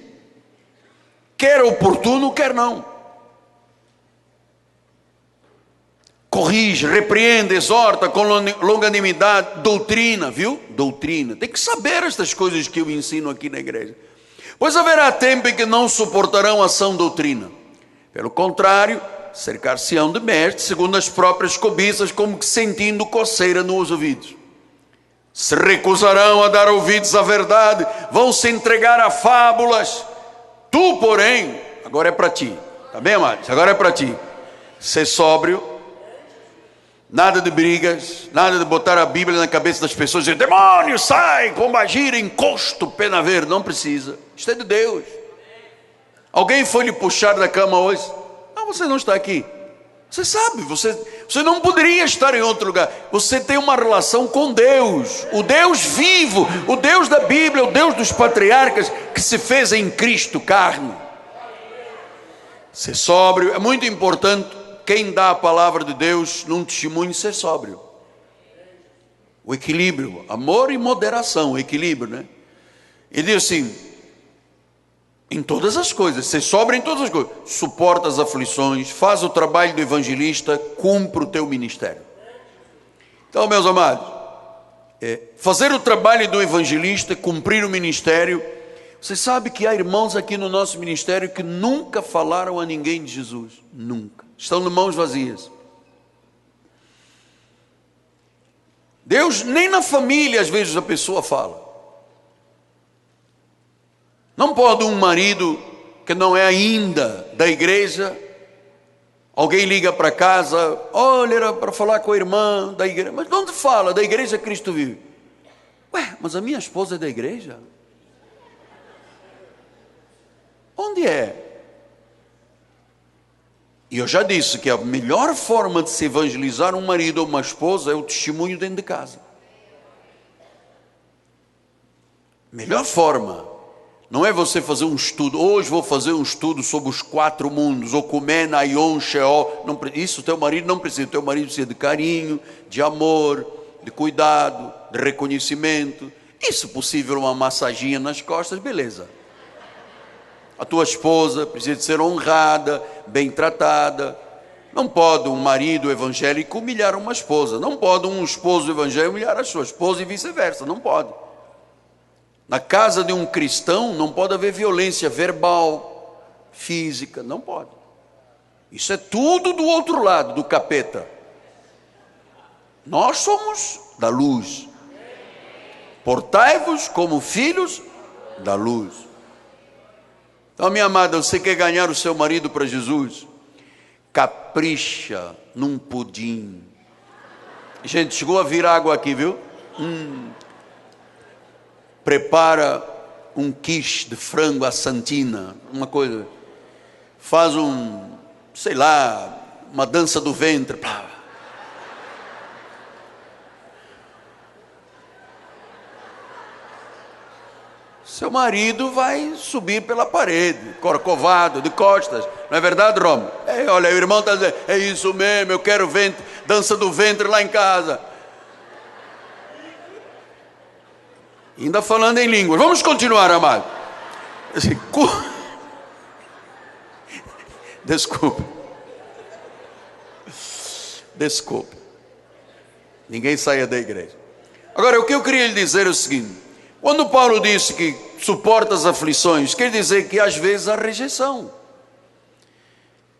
Quer oportuno, quer não. Corrige, repreende, exorta com longanimidade, doutrina, viu? Doutrina. Tem que saber estas coisas que eu ensino aqui na igreja. Pois haverá tempo em que não suportarão a sã doutrina. Pelo contrário, cercar-se-ão de mestres, segundo as próprias cobiças, como que sentindo coceira nos ouvidos. Se recusarão a dar ouvidos à verdade, vão se entregar a fábulas. Tu, porém, agora é para ti, tá bem, amados? Agora é para ti. Ser sóbrio, nada de brigas, nada de botar a Bíblia na cabeça das pessoas e dizer, demônio, sai, pombagira, encosto, pena verde. Não precisa, isto é de Deus. Alguém foi lhe puxar da cama hoje? Você não está aqui. Você sabe, você não poderia estar em outro lugar. Você tem uma relação com Deus, o Deus vivo, o Deus da Bíblia, o Deus dos patriarcas, que se fez em Cristo carne. Ser sóbrio, é muito importante. Quem dá a palavra de Deus num testemunho, ser sóbrio. O equilíbrio, amor e moderação, equilíbrio, né? Ele diz assim, em todas as coisas, ser sóbrio em todas as coisas, suporta as aflições, faz o trabalho do evangelista, cumpre o teu ministério. Então, meus amados, fazer o trabalho do evangelista, cumprir o ministério. Você sabe que há irmãos aqui no nosso ministério que nunca falaram a ninguém de Jesus, nunca, estão de mãos vazias. Deus, nem na família às vezes a pessoa fala. Não pode um marido que não é ainda da igreja, alguém liga para casa, olha, era para falar com a irmã da igreja. Mas de onde fala? Da igreja Cristo vive. Mas a minha esposa é da igreja? Onde é? E eu já disse que a melhor forma de se evangelizar um marido ou uma esposa é o testemunho dentro de casa. Melhor forma. Não é você fazer um estudo, hoje vou fazer um estudo sobre os 4 mundos, Okumena, Aion, Sheol. Isso teu marido não precisa, teu marido precisa de carinho, de amor, de cuidado, de reconhecimento. E se possível uma massaginha nas costas, beleza. A tua esposa precisa de ser honrada, bem tratada, Não pode um marido evangélico humilhar uma esposa. Não pode um esposo evangélico humilhar a sua esposa e vice-versa. Não pode. Na casa de um cristão não pode haver violência verbal, física. Não pode. Isso é tudo do outro lado, do capeta. Nós somos da luz. Portai-vos como filhos da luz. Então, minha amada, você quer ganhar o seu marido para Jesus? Capricha num pudim. Gente, chegou a vir água aqui, viu? Prepara um quiche de frango à santina, uma coisa. Faz sei lá, uma dança do ventre. Seu marido vai subir pela parede, corcovado, de costas. Não é verdade, Roma? Olha, o irmão está dizendo, é isso mesmo, eu quero ventre, dança do ventre lá em casa. Ainda falando em línguas. Vamos continuar, amado. Assim, Desculpe. Ninguém saia da igreja. Agora, o que eu queria lhe dizer é o seguinte. Quando Paulo disse que suporta as aflições, quer dizer que às vezes há rejeição.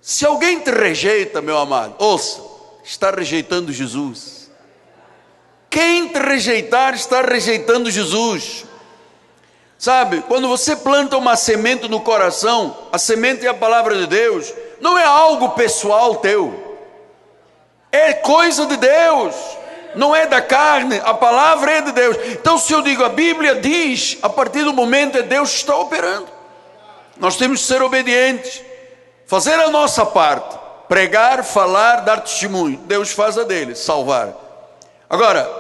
Se alguém te rejeita, meu amado, ouça, está rejeitando Jesus. Quem te rejeitar está rejeitando Jesus. Sabe, quando você planta uma semente no coração, a semente é a palavra de Deus, não é algo pessoal teu, é coisa de Deus, não é da carne, a palavra é de Deus. Então, se eu digo, a Bíblia diz, a partir do momento é Deus que está operando. Nós temos que ser obedientes, fazer a nossa parte, pregar, falar, dar testemunho. Deus faz a dele, salvar. Agora,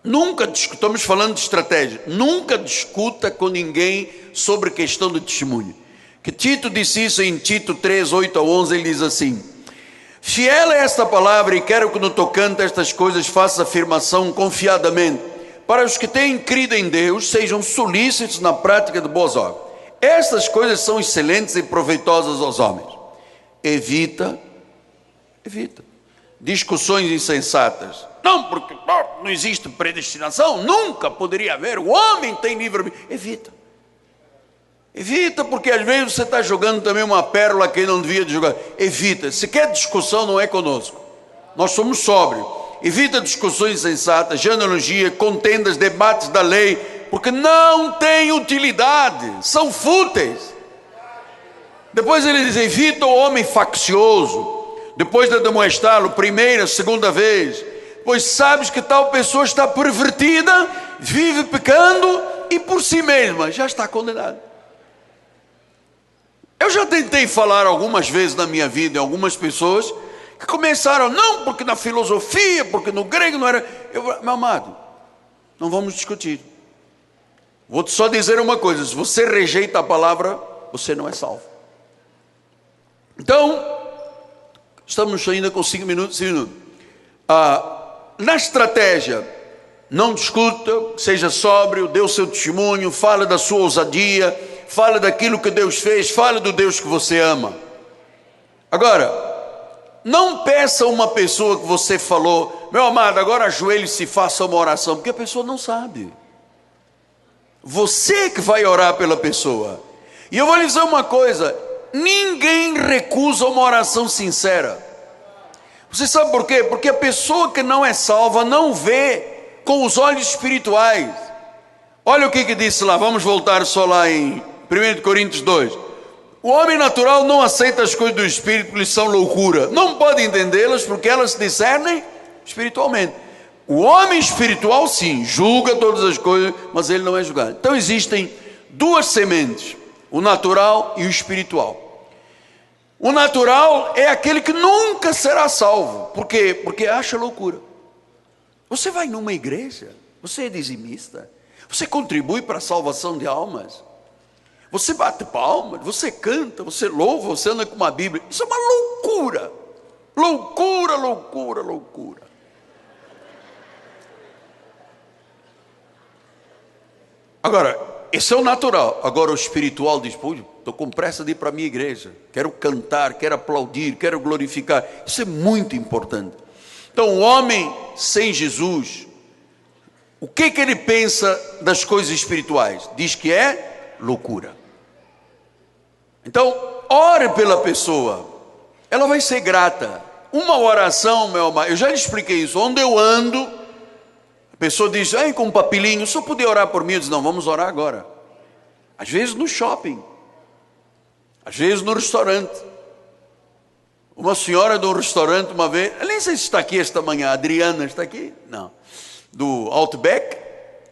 nunca estamos falando de estratégia, nunca discuta com ninguém sobre questão de testemunho. Que Tito disse isso em Tito 3, 8 a 11, ele diz assim: fiel é esta palavra, e quero que no tocante a estas coisas faça afirmação confiadamente, para os que têm crido em Deus, sejam solícitos na prática de boas obras. Estas coisas são excelentes e proveitosas aos homens. Evita discussões insensatas. Não, porque não existe predestinação, nunca poderia haver, o homem tem livre-arbítrio. Evita, porque às vezes você está jogando também uma pérola que não devia de jogar. Evita, se quer discussão não é conosco, nós somos sóbrios. Evita discussões insensatas, genealogia, contendas, debates da lei, porque não tem utilidade, são fúteis. Depois ele diz, evita o homem faccioso, depois de demonstrá-lo primeira, segunda vez, pois sabes que tal pessoa está pervertida, vive pecando e por si mesma já está condenada. Eu já tentei falar algumas vezes na minha vida em algumas pessoas que começaram, não, porque na filosofia, porque no grego não era. Meu amado, não vamos discutir. Vou só dizer uma coisa: se você rejeita a palavra, você não é salvo. Então, estamos ainda com 5 minutos. Na estratégia, não discuta, seja sóbrio, dê o seu testemunho, fale da sua ousadia, fale daquilo que Deus fez, fale do Deus que você ama. Agora, não peça a uma pessoa que você falou, meu amado, agora ajoelhe-se e faça uma oração, porque a pessoa não sabe. Você que vai orar pela pessoa. E eu vou lhe dizer uma coisa, ninguém recusa uma oração sincera. Você sabe por quê? Porque a pessoa que não é salva não vê com os olhos espirituais. Olha o que disse lá, vamos voltar só lá em 1 Coríntios 2. O homem natural não aceita as coisas do Espírito porque lhes são loucura. Não pode entendê-las porque elas se discernem espiritualmente. O homem espiritual sim, julga todas as coisas, mas ele não é julgado. Então existem duas sementes, o natural e o espiritual. O natural é aquele que nunca será salvo. Por quê? Porque acha loucura. Você vai numa igreja, você é dizimista, você contribui para a salvação de almas, você bate palmas, você canta, você louva, você anda com uma Bíblia. Isso é uma loucura. Loucura, loucura, loucura. Agora, esse é o natural. Agora o espiritual diz, pô, estou com pressa de ir para a minha igreja, quero cantar, quero aplaudir, quero glorificar. Isso é muito importante. Então o homem sem Jesus, o que ele pensa das coisas espirituais? Diz que é loucura. Então ore pela pessoa, ela vai ser grata. Uma oração, meu amado, eu já lhe expliquei isso. Onde eu ando, a pessoa diz, ai, com um papelinho, só podia orar por mim. Eu digo, não, vamos orar agora. Às vezes no shopping, às vezes no restaurante. Uma senhora de um restaurante uma vez, eu nem sei se está aqui esta manhã, a Adriana está aqui? Não. Do Outback,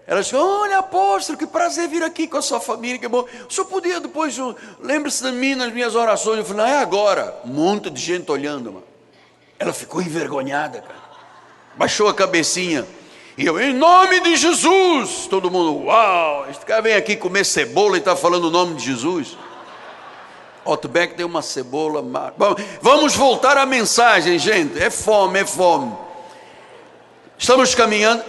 ela disse, olha, apóstolo, que prazer vir aqui com a sua família, que bom. O senhor podia depois, lembre-se de mim nas minhas orações. Eu falei, não, é agora. Um monte de gente olhando, mano. Ela ficou envergonhada, cara. Baixou a cabecinha. E eu, em nome de Jesus. Todo mundo, uau, este cara vem aqui comer cebola e está falando o nome de Jesus. Outback tem uma cebola. Vamos voltar à mensagem, gente. É fome, é fome. Estamos caminhando.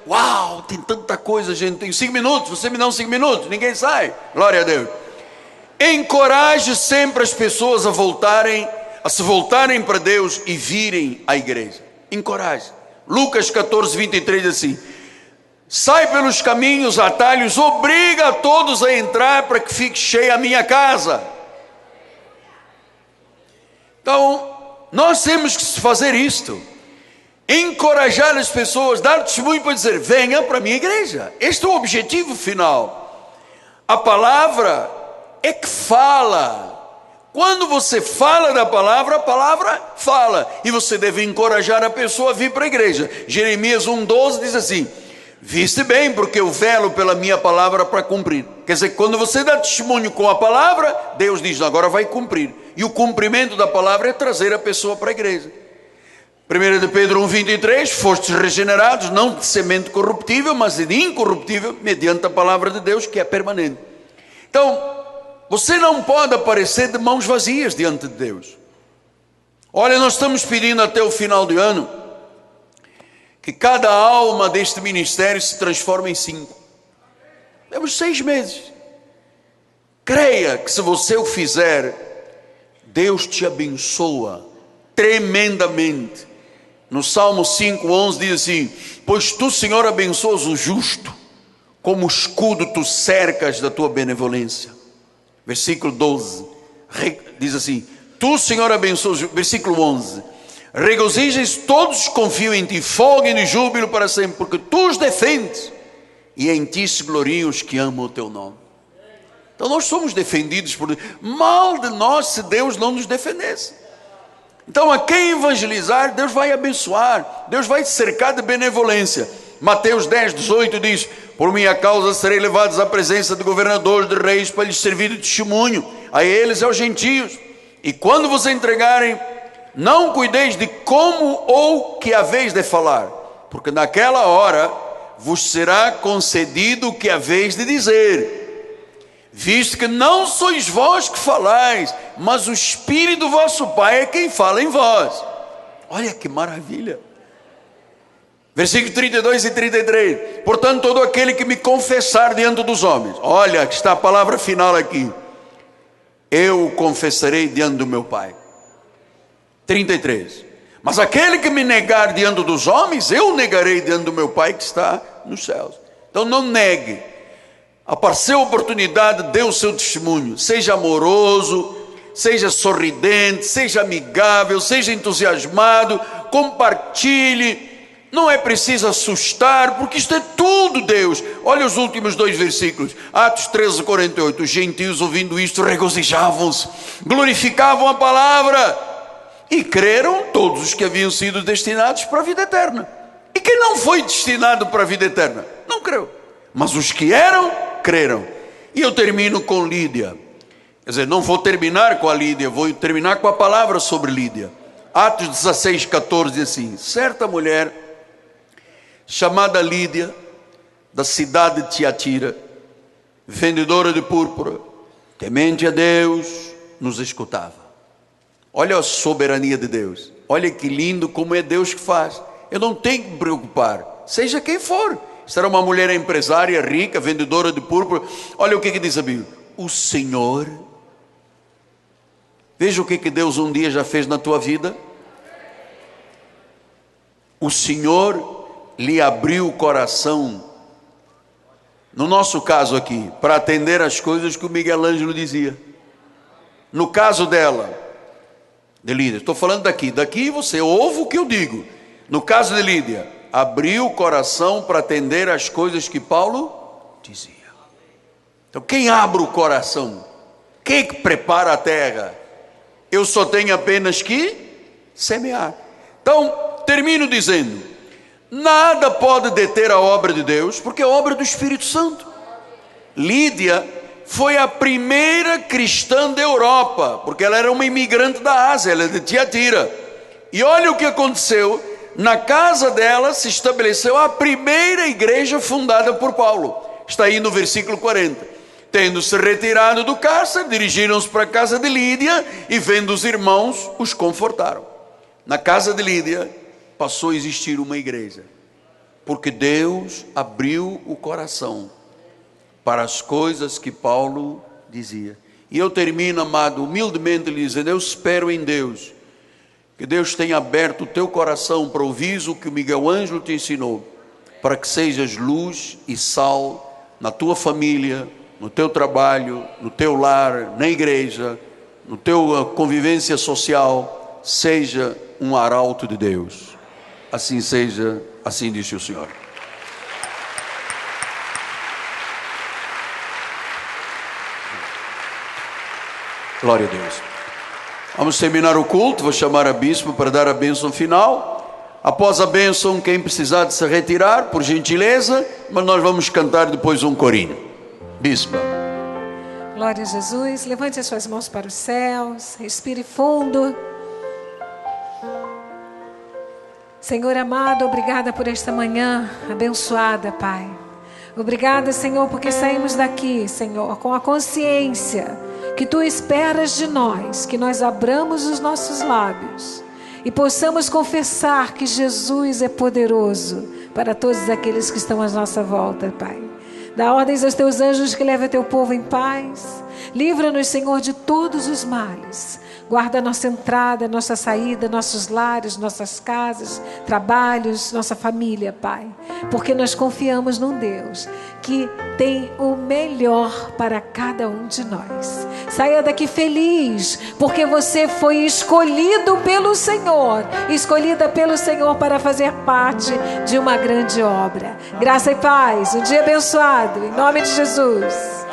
Uau, tem tanta coisa, gente. Tem 5 minutos. Você me dá uns 5 minutos. Ninguém sai. Glória a Deus. Encoraje sempre as pessoas a se voltarem para Deus e virem à igreja. Encoraje. Lucas 14, 23 diz assim: sai pelos caminhos, atalhos, obriga a todos a entrar para que fique cheia a minha casa. Então, nós temos que fazer isto. Encorajar as pessoas, dar testemunho para dizer, venha para a minha igreja. Este é o objetivo final. A palavra é que fala. Quando você fala da palavra, a palavra fala. E você deve encorajar a pessoa a vir para a igreja. Jeremias 1,12 diz assim: viste bem, porque eu velo pela minha palavra para cumprir. Quer dizer, quando você dá testemunho com a palavra, Deus diz, agora vai cumprir. E o cumprimento da palavra é trazer a pessoa para a igreja. 1 de Pedro 1,23, fostes regenerados, não de semente corruptível, mas de incorruptível, mediante a palavra de Deus, que é permanente. Então, você não pode aparecer de mãos vazias diante de Deus. Olha, nós estamos pedindo até o final do ano que cada alma deste ministério se transforme em 5. Temos 6 meses. Creia que se você o fizer, Deus te abençoa tremendamente. No Salmo 5,11 diz assim: pois tu, Senhor, abençoas o justo, como escudo tu cercas da tua benevolência. Versículo 12 diz assim: tu, Senhor, abençoas. Versículo 11: regozijem-se todos, confiam em ti, folguem de júbilo para sempre, porque tu os defendes, e em ti se gloriam os que amam o teu nome. Então nós somos defendidos por Deus. Mal de nós se Deus não nos defendesse. Então a quem evangelizar, Deus vai abençoar, Deus vai te cercar de benevolência. Mateus 10,18 diz: por minha causa serei levados à presença de governadores, de reis, para lhes servir de testemunho a eles e aos gentios. E quando vos entregarem, não cuideis de como ou que haveis de falar, porque naquela hora vos será concedido o que haveis de dizer, visto que não sois vós que falais, mas o Espírito do vosso Pai é quem fala em vós. Olha que maravilha. Versículo 32 e 33. Portanto, todo aquele que me confessar diante dos homens, olha, está a palavra final aqui, eu o confessarei diante do meu Pai. 33. Mas aquele que me negar diante dos homens, eu o negarei diante do meu Pai que está nos céus. Então não negue. Apareceu a oportunidade, dê o seu testemunho. Seja amoroso, seja sorridente, seja amigável, seja entusiasmado, compartilhe. Não é preciso assustar, porque isto é tudo Deus. Olha os últimos 2 versículos. Atos 13:48. Os gentios, ouvindo isto, regozijavam-se, glorificavam a palavra, e creram todos os que haviam sido destinados para a vida eterna. E quem não foi destinado para a vida eterna? Não creu. Mas os que eram, creram. E eu termino com Lídia. Quer dizer, não vou terminar com a Lídia, vou terminar com a palavra sobre Lídia. Atos 16:14 diz assim: certa mulher chamada Lídia, da cidade de Tiatira, vendedora de púrpura, temente a Deus, nos escutava. Olha a soberania de Deus. Olha que lindo como é Deus que faz. Eu não tenho que me preocupar, seja quem for. Esta era uma mulher empresária, rica, vendedora de púrpura. Olha o que diz a Bíblia. O Senhor, veja o que Deus um dia já fez na tua vida. O Senhor lhe abriu o coração, no nosso caso aqui, para atender as coisas que o Miguel Ângelo dizia. No caso dela, de Lídia, estou falando daqui você ouve o que eu digo. No caso de Lídia, abriu o coração para atender as coisas que Paulo dizia. Então quem abre o coração? Quem é que prepara a terra? Eu só tenho apenas que semear. Então, termino dizendo, nada pode deter a obra de Deus, porque é a obra do Espírito Santo. Lídia foi a primeira cristã da Europa, porque ela era uma imigrante da Ásia, ela é de Tiatira. E olha o que aconteceu, na casa dela se estabeleceu a primeira igreja fundada por Paulo. Está aí no versículo 40. Tendo-se retirado do cárcere, dirigiram-se para a casa de Lídia e vendo os irmãos, os confortaram. Na casa de Lídia passou a existir uma igreja, porque Deus abriu o coração para as coisas que Paulo dizia. E eu termino, amado, humildemente lhe dizendo, eu espero em Deus, que Deus tenha aberto o teu coração para ouvir o que o Miguel Ângelo te ensinou, para que sejas luz e sal na tua família, no teu trabalho, no teu lar, na igreja, no teu convivência social, seja um arauto de Deus. Assim seja, assim disse o Senhor. Glória a Deus. Vamos terminar o culto, vou chamar a bispo para dar a bênção final. Após a bênção, quem precisar de se retirar, por gentileza, mas nós vamos cantar depois um corinho. Bispo. Glória a Jesus, levante as suas mãos para os céus, respire fundo. Senhor amado, obrigada por esta manhã abençoada, Pai. Obrigada, Senhor, porque saímos daqui, Senhor, com a consciência que Tu esperas de nós, que nós abramos os nossos lábios e possamos confessar que Jesus é poderoso para todos aqueles que estão à nossa volta, Pai. Dá ordens aos Teus anjos que levem Teu povo em paz. Livra-nos, Senhor, de todos os males. Guarda a nossa entrada, nossa saída, nossos lares, nossas casas, trabalhos, nossa família, Pai. Porque nós confiamos num Deus que tem o melhor para cada um de nós. Saia daqui feliz, porque você foi escolhido pelo Senhor, escolhida pelo Senhor para fazer parte de uma grande obra. Graça e paz, um dia abençoado, em nome de Jesus.